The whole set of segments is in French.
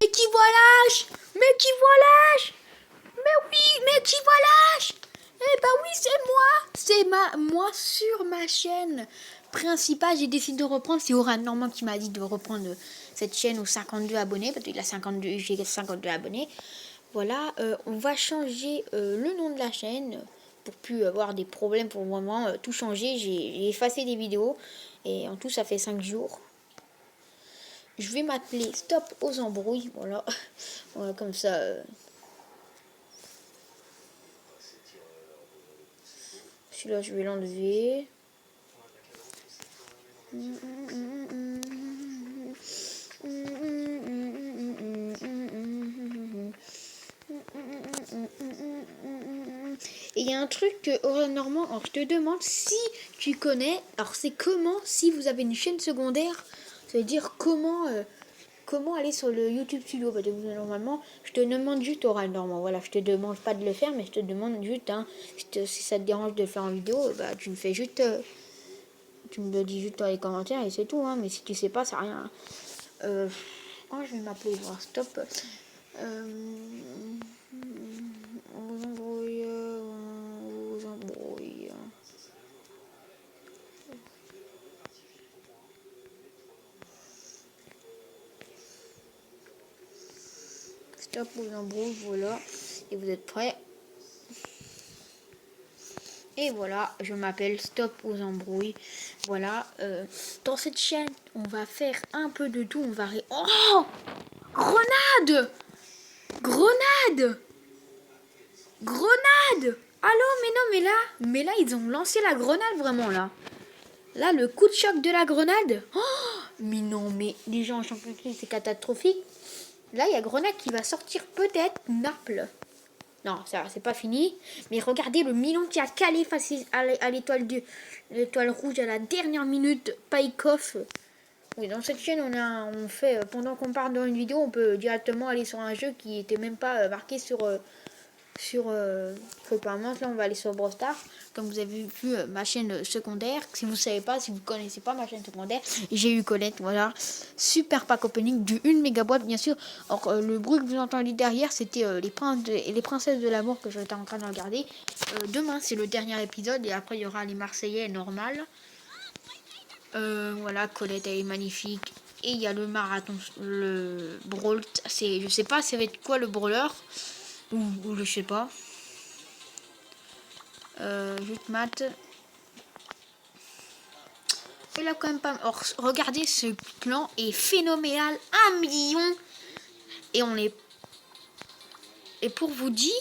Mais qui voit l'âge? Mais qui voit l'âge? Mais oui, mais qui voit l'âge? Eh ben oui, c'est moi. C'est moi sur ma chaîne principale. J'ai décidé de reprendre. C'est Oran Normand qui m'a dit de reprendre cette chaîne aux 52 abonnés. Parce qu'il a 52, j'ai 52 abonnés. Voilà, on va changer le nom de la chaîne pour plus avoir des problèmes, pour vraiment tout changer. J'ai effacé des vidéos et en tout ça fait 5 jours. Je vais m'appeler Stop aux embrouilles, voilà, voilà comme ça. Celui-là je vais l'enlever. Et il y a un truc que Aurélien Normand, alors je te demande si tu connais, alors c'est comment, si vous avez une chaîne secondaire, ça veut dire comment aller sur le YouTube Studio. Parce que normalement, je te demande juste Aurélien Normand, voilà, je te demande pas de le faire, mais je te demande juste, hein, si ça te dérange de le faire en vidéo, bah tu me fais juste, tu me le dis juste dans les commentaires et c'est tout, hein, mais si tu sais pas, c'est rien. Oh, je vais m'appeler, voir, stop. On vous embrouille, on vous embrouille. Stop aux embrouilles, voilà. Et vous êtes prêts? Et voilà, je m'appelle Stop aux embrouilles. Voilà, dans cette chaîne, on va faire un peu de tout. On va Oh, grenade! Grenade! Grenade! Allô, mais là, ils ont lancé la grenade vraiment là. Là, le coup de choc de la grenade. Oh, mais non, mais les gens en Champions League, c'est catastrophique. Là, il y a Grenade qui va sortir peut-être Naples. Non, ça, c'est pas fini. Mais regardez le Milan qui a calé face à l'étoile rouge à la dernière minute. Paikov. Oui, dans cette chaîne, on fait, pendant qu'on parle dans une vidéo, on peut directement aller sur un jeu qui était même pas marqué sur Performance. Là on va aller sur Brawl Stars, comme vous avez vu ma chaîne secondaire. Si vous savez pas, si vous connaissez pas ma chaîne secondaire, j'ai eu Colette, voilà, super pack opening du 1 méga boîte bien sûr. Alors le bruit que vous entendez derrière, c'était les princesses de l'amour que j'étais en train de regarder. Demain c'est le dernier épisode et après il y aura les Marseillais normal. Voilà, Colette elle est magnifique. Et il y a le marathon, le brawl, c'est, je sais pas ça va être quoi le brawler, ou je sais pas. Juste mat. Et là quand même pas. Or, regardez, ce clan est phénoménal, 1 million. Et on est. Et pour vous dire,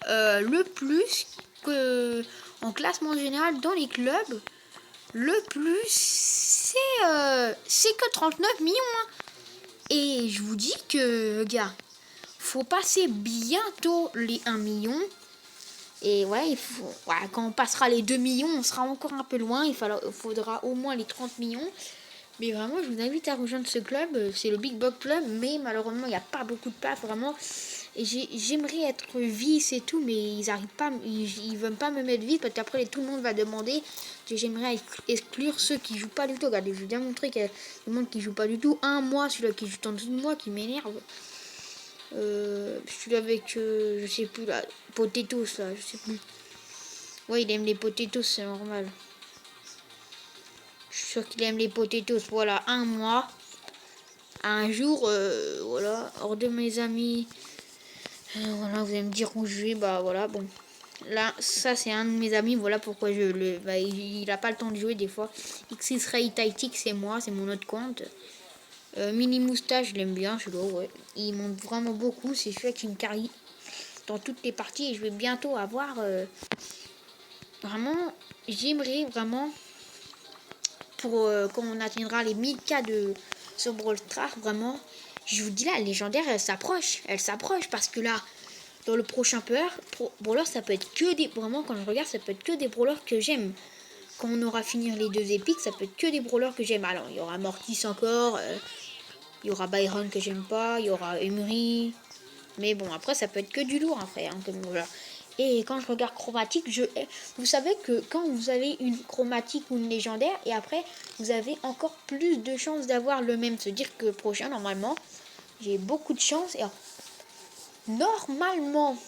le plus que en classement général dans les clubs, le plus c'est que 39 millions. Hein. Et je vous dis que, gars, faut passer bientôt les 1 million. Et ouais, quand on passera les 2 millions, on sera encore un peu loin. Il faudra au moins les 30 millions. Mais vraiment, je vous invite à rejoindre ce club. C'est le Big Box Club. Mais malheureusement, il n'y a pas beaucoup de place, vraiment. Et j'aimerais être vice et tout. Mais ils arrivent pas. Ils veulent pas me mettre vice. Parce qu'après, tout le monde va demander. J'aimerais exclure ceux qui jouent pas du tout. Regardez, je vais bien montrer qu'il y a des monde qui jouent pas du tout. Un mois, celui-là qui joue en dessous de moi, qui m'énerve. Celui avec, je sais plus là, potatoes là, je sais plus. Ouais, il aime les potatoes, c'est normal. Je suis sûr qu'il aime les potatoes. Voilà, un mois. Un jour, voilà, hors de mes amis. Voilà, vous allez me dire où je vais, bah voilà, bon. Là, ça c'est un de mes amis, voilà pourquoi il a pas le temps de jouer des fois. Xis Ray Tactic, c'est moi, c'est mon autre compte. Mini Moustache, je l'aime bien, celui-là, ouais. Il monte vraiment beaucoup, c'est celui qui me carry dans toutes les parties et je vais bientôt avoir vraiment, j'aimerais vraiment pour quand on atteindra les 1000K de sur Brawl Stars, vraiment, je vous dis là, légendaire, elle s'approche parce que là, dans le prochain brawler, ça peut être que des, vraiment quand je regarde, ça peut être que des brawlers que j'aime. Quand on aura fini les 2 épiques, ça peut être que des brawlers que j'aime. Alors, il y aura Mortis encore, il y aura Byron que j'aime pas, il y aura Emery. Mais bon, après, ça peut être que du lourd, après, hein, comme voilà. Et quand je regarde chromatique, vous savez que quand vous avez une chromatique ou une légendaire, et après, vous avez encore plus de chances d'avoir le même. Se dire que prochain, normalement, J'ai beaucoup de chance. Et alors, normalement,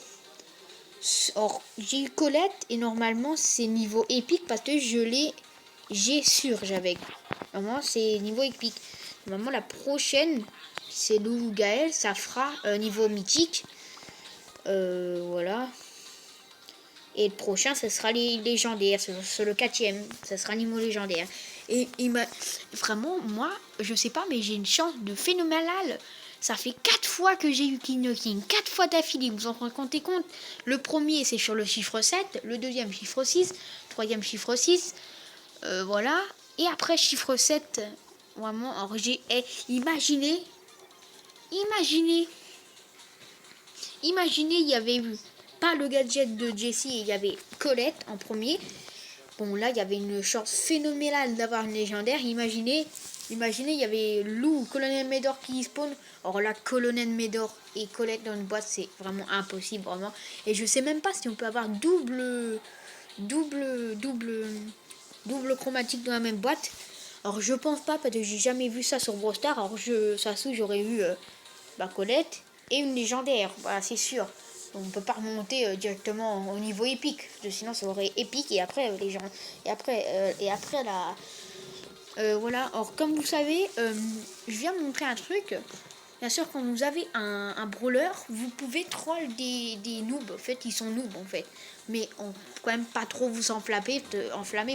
j'ai eu Colette et normalement c'est niveau épique parce que j'ai surge avec. Normalement c'est niveau épique. Normalement la prochaine c'est Lou Gaël, ça fera niveau mythique. Voilà. Et le prochain ce sera les légendaires, c'est le 4ème, ça sera niveau légendaire. Et vraiment moi je sais pas mais j'ai une chance de phénoménale. Ça fait 4 fois que j'ai eu King, 4 fois d'affilée, vous en comptez compte. Le premier, c'est sur le chiffre 7, le deuxième, chiffre 6, le troisième, chiffre 6, voilà. Et après, chiffre 7, vraiment, alors imaginez, il y avait eu pas le gadget de Jessie, il y avait Colette en premier. Bon, là, il y avait une chance phénoménale d'avoir une légendaire. Imaginez, il y avait Lou, Colonel Médor qui spawn. Or là, Colonel Médor et Colette dans une boîte, c'est vraiment impossible, vraiment. Et je sais même pas si on peut avoir double chromatique dans la même boîte. Alors je pense pas parce que j'ai jamais vu ça sur Brawl Stars. Alors ça se j'aurais eu Colette et une légendaire, voilà, c'est sûr. On peut pas remonter directement au niveau épique, sinon ça aurait épique et après les gens et après la voilà. Or comme vous savez, je viens de montrer un truc. Bien sûr, quand vous avez un brawler, vous pouvez troll des noobs. En fait, ils sont noobs en fait. Mais on peut quand même pas trop vous enflammer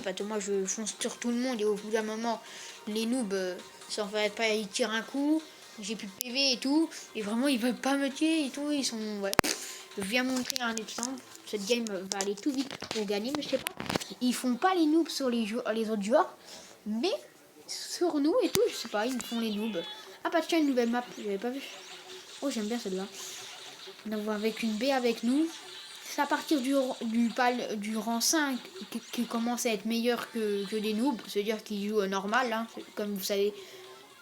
parce que moi je fonce sur tout le monde et au bout d'un moment, les noobs, ça en fait pas, ils tirent un coup, j'ai plus de PV et tout, et vraiment ils veulent pas me tuer et tout, ils sont ouais. Je viens montrer un exemple. Cette game va aller tout vite pour gagner, mais je sais pas. Ils font pas les noobs sur les autres joueurs, mais sur nous et tout, je sais pas, ils font les noobs. Ah bah tiens, une nouvelle map, j'avais pas vu. Oh, j'aime bien celle-là. On va avec une B avec nous. C'est à partir du rang 5 qui commence à être meilleur que des noobs. C'est-à-dire qu'ils jouent normal, hein, comme vous savez.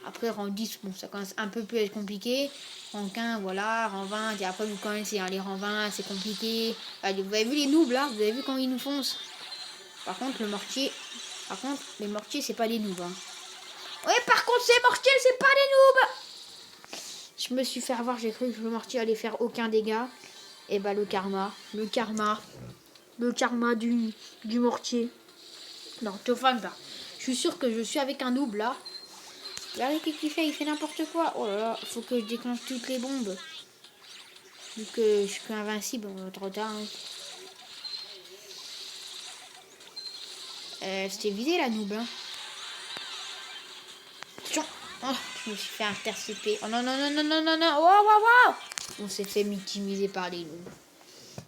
Après, rang 10, bon, ça commence un peu plus à être compliqué. Rang 15, voilà, rang 20. Et après, vous connaissez, hein, les rangs 20, c'est compliqué. Allez, vous avez vu les noobs, là? Vous avez vu quand ils nous foncent? Par contre, les mortiers, c'est pas des noobs, hein. Ouais, par contre, ces mortiers, c'est pas des noobs! Je me suis fait avoir, j'ai cru que le mortier allait faire aucun dégât. Et bah, le karma du mortier. Non, Tofan, bah, je suis sûr que je suis avec un noob, là. Regardez qu'est-ce qu'il fait, il fait n'importe quoi. Oh là là, faut que je déclenche toutes les bombes. Vu que je suis invincible, trop tard. Hein. C'était vidé la noob. Hein. Oh, je me suis fait intercepter. Oh non, non, non, non, non, non, non. Wow, wow, wow. On s'est fait victimiser par les noobs.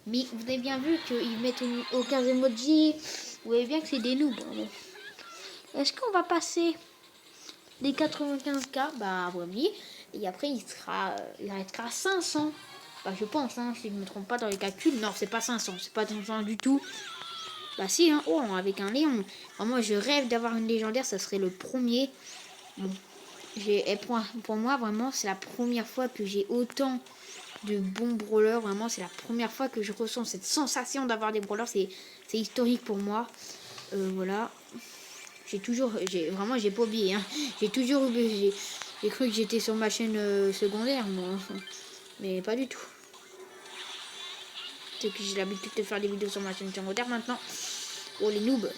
Mais vous avez bien vu qu'ils mettent aucun emoji. Vous voyez bien que c'est des noobs. Hein. Est-ce qu'on va passer les 95K? Bah oui. Et après, il arrêtera à 500. Bah je pense, hein, si je ne me trompe pas dans les calculs. Non, c'est pas 500. C'est pas 500 du tout. Bah si, hein. Oh, avec un Léon. Alors, moi, je rêve d'avoir une légendaire. Ça serait le premier. Bon. Pour moi, vraiment, c'est la première fois que j'ai autant de bons brawlers. Vraiment, c'est la première fois que je ressens cette sensation d'avoir des brawlers. C'est historique pour moi. Voilà. J'ai pas oublié. Hein. J'ai cru que j'étais sur ma chaîne secondaire, moi. Mais pas du tout. C'est que j'ai l'habitude de faire des vidéos sur ma chaîne secondaire maintenant. Oh, les noobs.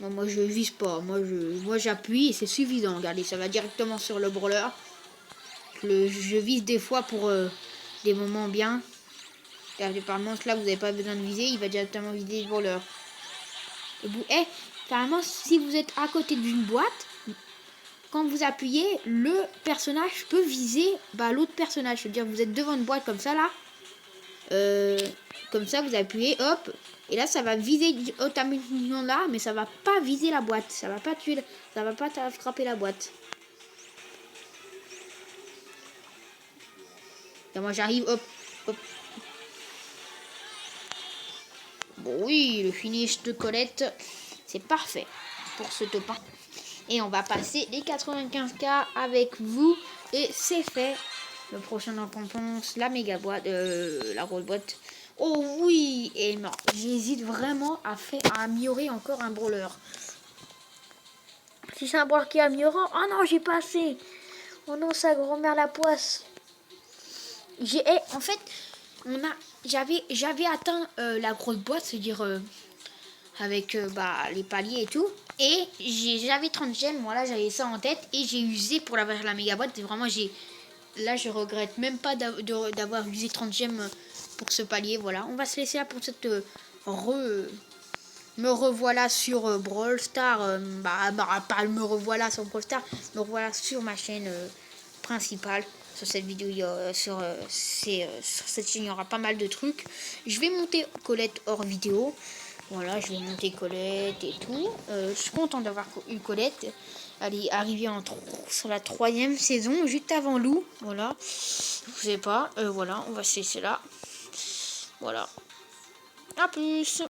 Moi je vise pas, moi j'appuie et c'est suffisant. Regardez, ça va directement sur le brawler. Je vise des fois pour des moments bien. Regardez, par exemple là vous n'avez pas besoin de viser, il va directement viser le brawler. Et vous, carrément si vous êtes à côté d'une boîte, quand vous appuyez, le personnage peut viser l'autre personnage. C'est-à-dire vous êtes devant une boîte comme ça là. Comme ça vous appuyez, hop. Et là, ça va viser automatiquement là, mais ça va pas viser la boîte. Ça va pas tuer, ça va pas frapper la boîte. Et moi, j'arrive, hop, hop. Bon, oui, le finish de Colette, c'est parfait pour ce top 1. Et on va passer les 95K avec vous. Et c'est fait. Le prochain récompense, la méga boîte, la grosse boîte. Oh oui, et non, j'hésite vraiment à améliorer encore un brawler. Si c'est un brawler qui est améliorant, oh non, j'ai pas assez. Oh non, sa grand-mère la poisse. En fait, j'avais atteint la grosse boîte, c'est-à-dire avec les paliers et tout. Et j'avais 30 gemmes, voilà, j'avais ça en tête. Et j'ai usé pour la méga boîte. Et vraiment, là, je regrette même pas d'avoir usé 30 gemmes pour ce palier. Voilà, on va se laisser là pour cette me revoilà sur Brawl Stars. Pas me revoilà sur Brawl Stars, me revoilà sur ma chaîne principale. Sur cette vidéo, sur cette chaîne, il y aura pas mal de trucs. Je vais monter Colette hors vidéo. Voilà, je vais monter Colette et tout. Je suis contente d'avoir eu Colette. Elle est arrivée sur la 3e saison, juste avant Lou. Voilà, je sais pas. Voilà, on va se laisser là. Voilà. À plus.